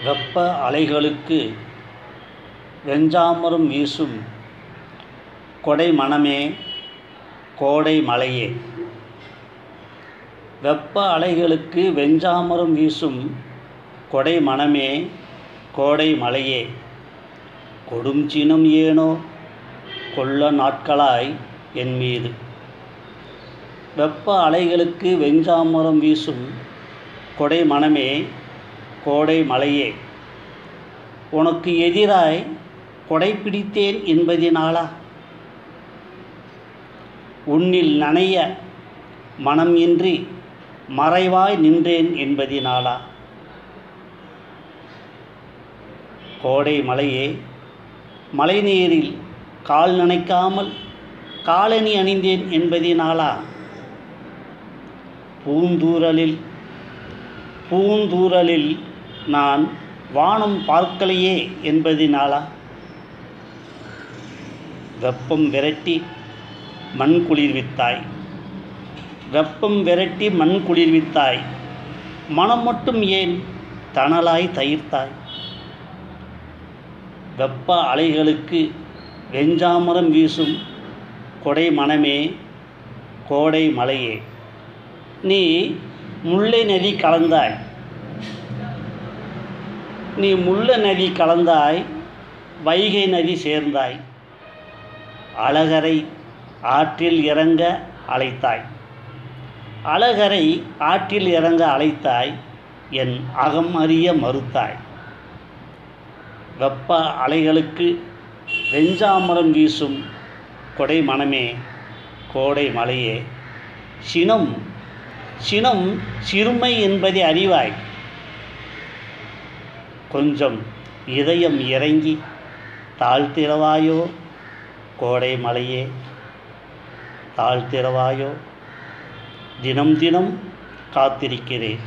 வெப்ப அலைகளுக்கு வெஞ்சாமரம் வீசும் கொடை மணமே கோடை மலையே. வெப்ப அலைகளுக்கு வெஞ்சாமரம் வீசும் கொடை மணமே கோடை மலையே. கொடும் சினம் ஏனோ கொள்ள நாட்களாய் என் மீது. வெப்ப அலைகளுக்கு வெஞ்சாமரம் வீசும் கொடை மணமே கோடை மலையே. உனக்கு எதிராய் கொடை பிடித்தேன் என்பதினாலா? உன்னில் நனைய மனம் இன்றி மறைவாய் நின்றேன் என்பதினாலா? கோடை மலையே, மழைநீரில் கால் நனைக்காமல் காலணி அணிந்தேன் என்பதினாலா? பூந்தூரலில் நான் வானம் பார்க்கலையே என்பதினாலா? வெப்பம் விரட்டி மண் குளிர்வித்தாய், வெப்பம் விரட்டி மண் குளிர்வித்தாய், மனம் மட்டும் ஏன் தணலாய் தயிர்த்தாய்? வெப்ப அலைகளுக்கு வெஞ்சாமரம் வீசும் கொடை மணமே கோடை மலையே. நீ முல்லை நதி கலந்தாய், நீ முல்லை நதி கலந்தாய், வைகை நதி சேர்ந்தாய், அழகரை ஆற்றில் இறங்க அழைத்தாய், அழகரை ஆற்றில் இறங்க அழைத்தாய், என் அகம் அறிய மறுத்தாய். வெப்ப அலைகளுக்கு வெஞ்சாமரம் வீசும் கொடை மணமே கோடை மலையே. சினம் சிறுமை என்பதை அறிவாய். கொஞ்சம் இதயம் இறங்கி தாழ்த்திரவாயோ கோடை மலையே, தாழ்த்திரவாயோ. தினம் தினம் காத்திருக்கிறேன்.